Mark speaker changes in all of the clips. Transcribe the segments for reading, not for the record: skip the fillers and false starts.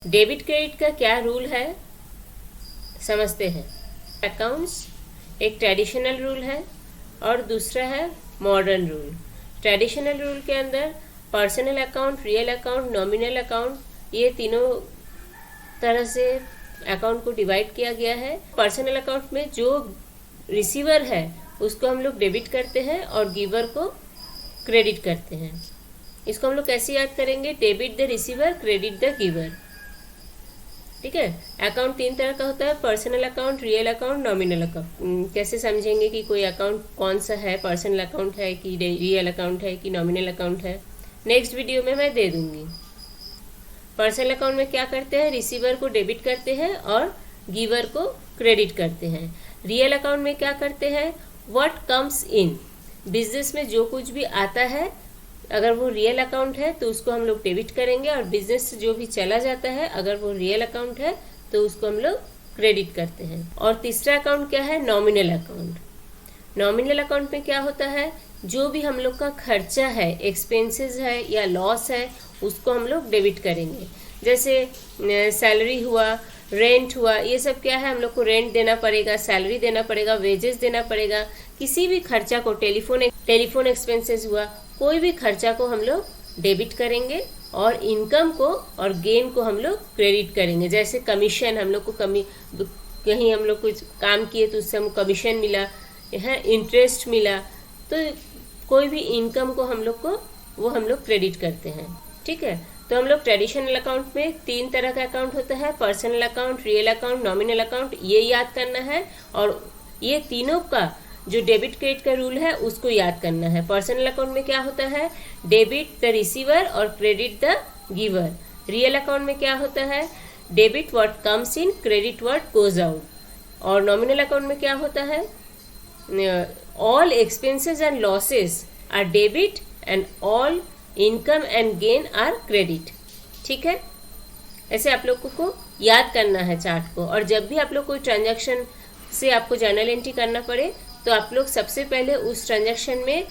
Speaker 1: Debit credit का क्या rule है समझते हैं। अकाउंट्स एक ट्रेडिशनल रूल है और दूसरा है मॉडर्न रूल। ट्रेडिशनल रूल के अंदर personal account, real account, nominal account, ये तीनों तरह से अकाउंट को डिवाइड किया गया है। पर्सनल अकाउंट में जो रिसीवर है उसको हम लोग डेबिट करते हैं और गिवर को क्रेडिट करते हैं। इसको हम लोग कैसे याद करेंगे? Debit the receiver, credit the giver. ठीक है। अकाउंट तीन तरह का होता है, personal account, real account, nominal account. कैसे समझेंगे कि कोई अकाउंट कौन सा है, पर्सनल अकाउंट है कि रियल अकाउंट है कि नॉमिनल अकाउंट है, नेक्स्ट वीडियो में मैं दे दूंगी। पर्सनल अकाउंट में क्या करते हैं? रिसीवर को डेबिट करते हैं और गिवर को क्रेडिट करते हैं। रियल अकाउंट में क्या करते हैं? व्हाट कम्स इन, बिजनेस में जो कुछ भी आता है अगर वो रियल अकाउंट है तो उसको हम लोग डेबिट करेंगे, और बिजनेस से जो भी चला जाता है अगर वो रियल अकाउंट है तो उसको हम लोग क्रेडिट करते हैं। और तीसरा अकाउंट क्या है? Nominal account. नॉमिनल अकाउंट में क्या होता है? जो भी हम लोग का खर्चा है, एक्सपेंसेस है या लॉस है, उसको हम लोग डेबिट करेंगे। जैसे सैलरी हुआ, रेंट हुआ, ये सब क्या है? हम लोग को रेंट देना पड़ेगा, सैलरी देना पड़ेगा, वेजेस देना पड़ेगा। किसी भी खर्चा को, टेलीफोन एक्सपेंसेस हुआ, कोई भी खर्चा को हम लोग डेबिट करेंगे और इनकम को और गेन को हम लोग क्रेडिट करेंगे। जैसे कमीशन, हम लोग को कहीं हम लोग कुछ काम किए तो उससे हमको कमीशन मिला, यहाँ इंटरेस्ट मिला, तो कोई भी इनकम को हम लोग क्रेडिट करते हैं। ठीक है। तो हम लोग ट्रेडिशनल अकाउंट में तीन तरह का अकाउंट होता है, personal account, real account, nominal account, ये याद करना है। और ये तीनों का जो डेबिट क्रेडिट का रूल है उसको याद करना है। पर्सनल अकाउंट में क्या होता है? डेबिट द रिसीवर और credit the giver. Real account में क्या होता है? Debit what comes in, credit what goes out. और नॉमिनल अकाउंट में क्या होता है? All expenses and losses are debit and all income and gain are credit. ठीक है। ऐसे आप लोगों को याद करना है चार्ट को। और जब भी आप लोग कोई ट्रांजैक्शन से आपको जर्नल एंट्री करना पड़े तो आप लोग सबसे पहले उस ट्रांजैक्शन में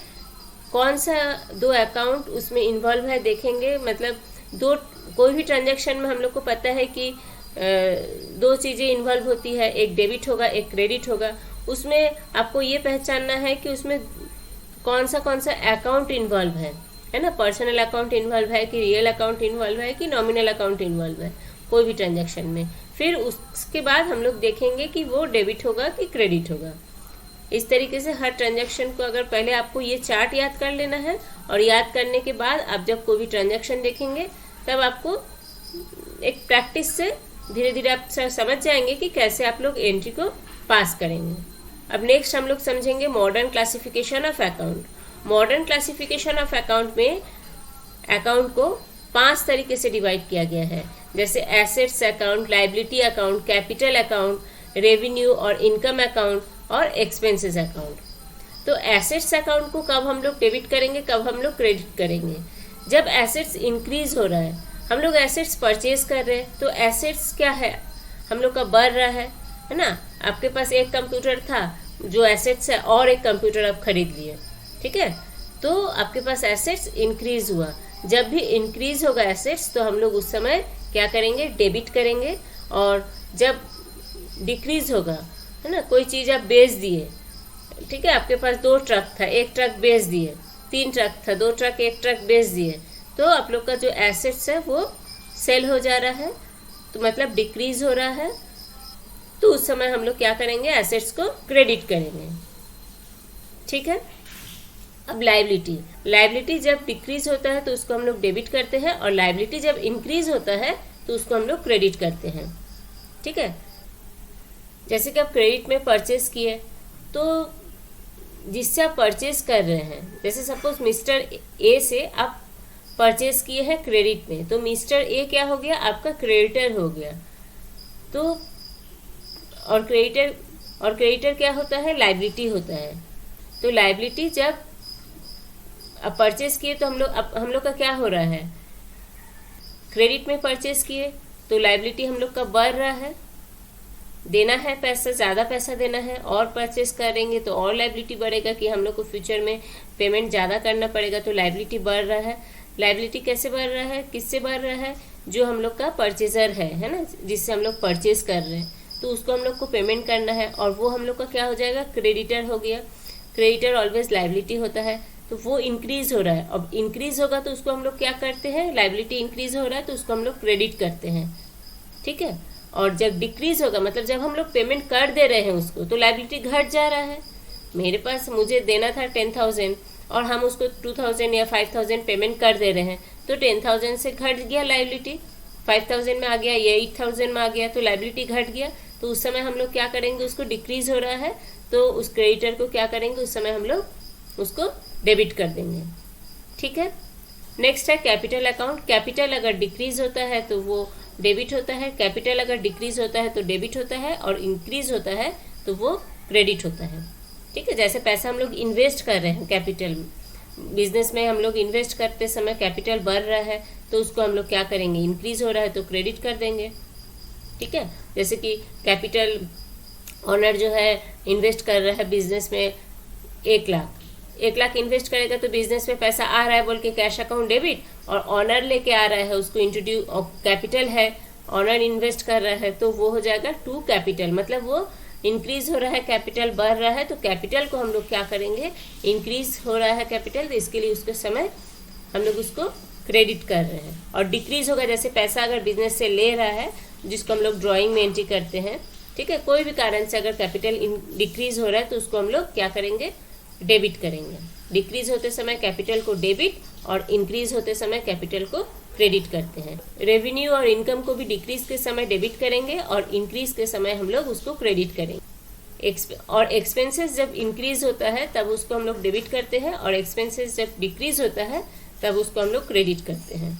Speaker 1: कौन सा दो अकाउंट उसमें इन्वॉल्व है देखेंगे। मतलब कोई भी ट्रांजैक्शन में हम लोग को पता है कि दो चीज़ें इन्वॉल्व होती है, एक डेबिट होगा, एक क्रेडिट होगा। उसमें आपको ये पहचानना है कि उसमें कौन सा अकाउंट इन्वॉल्व है ना। पर्सनल अकाउंट इन्वॉल्व है कि रियल अकाउंट इन्वॉल्व है कि नॉमिनल अकाउंट इन्वॉल्व है कोई भी ट्रांजैक्शन में। फिर उसके बाद हम लोग देखेंगे कि वो डेबिट होगा कि क्रेडिट होगा। इस तरीके से हर ट्रांजैक्शन को अगर पहले आपको ये चार्ट याद कर लेना है, और याद करने के बाद आप जब कोई भी ट्रांजैक्शन देखेंगे तब आपको एक प्रैक्टिस से धीरे धीरे आप समझ जाएंगे कि कैसे आप लोग एंट्री को पास करेंगे। अब नेक्स्ट हम लोग समझेंगे modern classification of account. Modern classification of account में अकाउंट को 5 तरीके से डिवाइड किया गया है। जैसे assets account, liability account, capital account, revenue और इनकम अकाउंट और एक्सपेंसेस अकाउंट। तो एसेट्स अकाउंट को कब हम लोग डेबिट करेंगे, कब हम लोग क्रेडिट करेंगे? जब एसेट्स इंक्रीज हो रहा है, हम लोग एसेट्स परचेज कर रहे हैं, तो एसेट्स क्या है? हम लोग का बढ़ रहा है ना। आपके पास एक कंप्यूटर था जो एसेट्स है, और एक कंप्यूटर आप खरीद लिए। ठीक है। तो आपके पास एसेट्स इंक्रीज हुआ। जब भी इंक्रीज होगा एसेट्स तो हम लोग उस समय क्या करेंगे? डेबिट करेंगे। और जब डिक्रीज होगा, है ना, कोई चीज़ आप बेच दिए, ठीक है, आपके पास 2 ट्रक था, 1 ट्रक बेच दिए, 3 ट्रक था, 2 ट्रक 1 ट्रक बेच दिए, तो आप लोग का जो एसेट्स है वो सेल हो जा रहा है, तो मतलब डिक्रीज हो रहा है। तो उस समय हम लोग क्या करेंगे? एसेट्स को क्रेडिट करेंगे। ठीक है। अब लायबिलिटी जब डिक्रीज होता है तो उसको हम लोग डेबिट करते हैं, और लायबिलिटी जब इंक्रीज होता है तो उसको हम लोग क्रेडिट करते हैं। ठीक है। जैसे कि आप क्रेडिट में परचेज किए, तो जिससे आप परचेज कर रहे हैं, जैसे सपोज मिस्टर ए से आप परचेज किए हैं क्रेडिट में, तो मिस्टर ए क्या हो गया? आपका क्रेडिटर हो गया। तो और क्रेडिटर क्या होता है? लायबिलिटी होता है। तो लायबिलिटी जब आप परचेज किए तो हम लोग का क्या हो रहा है? क्रेडिट में परचेज किए तो लायबिलिटी हम लोग का बढ़ रहा है, देना है पैसा, ज़्यादा पैसा देना है, और परचेस करेंगे तो और लायबिलिटी बढ़ेगा कि हम लोग को फ्यूचर में पेमेंट ज़्यादा करना पड़ेगा, तो लायबिलिटी बढ़ रहा है। लायबिलिटी कैसे बढ़ रहा है? किससे बढ़ रहा है? जो हम लोग का परचेजर है ना, जिससे हम लोग परचेज कर रहे हैं, तो उसको हम लोग को पेमेंट करना है, और वो हम लोग का क्या हो जाएगा, क्रेडिटर हो गया। क्रेडिटर ऑलवेज लाइबिलिटी होता है, तो वो इंक्रीज हो रहा है। अब इंक्रीज होगा तो उसको हम लोग क्या करते हैं, लाइबिलिटी इंक्रीज हो रहा है तो उसको हम लोग क्रेडिट करते हैं, ठीक है। और जब डिक्रीज होगा, मतलब जब हम लोग पेमेंट कर दे रहे हैं उसको, तो लाइबिलिटी घट जा रहा है। मेरे पास मुझे देना था 10,000 और हम उसको 2,000 या 5,000 पेमेंट कर दे रहे हैं, तो 10,000 से घट गया लाइबिलिटी, 5,000 में आ गया या 8,000 में आ गया, तो लाइबिलिटी घट गया। तो उस समय हम लोग क्या करेंगे, उसको डिक्रीज हो रहा है तो उस क्रेडिटर को क्या करेंगे, उस समय हम लोग उसको डेबिट कर देंगे, ठीक है। नेक्स्ट है कैपिटल अकाउंट। कैपिटल अगर डिक्रीज होता है तो वो डेबिट होता है, कैपिटल अगर डिक्रीज होता है तो डेबिट होता है, और इंक्रीज होता है तो वो क्रेडिट होता है, ठीक है। जैसे पैसा हम लोग इन्वेस्ट कर रहे हैं कैपिटल, बिजनेस में हम लोग इन्वेस्ट करते समय कैपिटल बढ़ रहा है तो उसको हम लोग क्या करेंगे, इंक्रीज हो रहा है तो क्रेडिट कर देंगे, ठीक है। जैसे कि कैपिटल ऑनर जो है इन्वेस्ट कर रहा है बिजनेस में 1,00,000 इन्वेस्ट करेगा तो बिजनेस में पैसा आ रहा है बोल के कैश अकाउंट डेबिट, और ऑनर लेके आ रहा है उसको इंट्रोड्यूस, कैपिटल है, ऑनर इन्वेस्ट कर रहा है तो वो हो जाएगा टू कैपिटल, मतलब वो इंक्रीज हो रहा है, कैपिटल बढ़ रहा है, तो कैपिटल को हम लोग क्या करेंगे, इंक्रीज हो रहा है कैपिटल, तो इसके लिए उसके समय हम लोग उसको क्रेडिट कर रहे हैं। और डिक्रीज होगा, जैसे पैसा अगर बिजनेस से ले रहा है, जिसको हम लोग ड्राइंग में एंट्री करते हैं, ठीक है, कोई भी कारण से अगर कैपिटल डिक्रीज हो रहा है तो उसको हम लोग क्या करेंगे, डेबिट करेंगे। डिक्रीज होते समय कैपिटल को डेबिट और इंक्रीज होते समय कैपिटल को क्रेडिट करते हैं। रेवेन्यू और इनकम को भी डिक्रीज के समय डेबिट करेंगे और इंक्रीज के समय हम लोग उसको क्रेडिट करेंगे। और एक्सपेंसेस जब इंक्रीज होता है तब उसको हम लोग डेबिट करते हैं, और एक्सपेंसेस जब डिक्रीज होता है तब उसको हम लोग क्रेडिट करते हैं।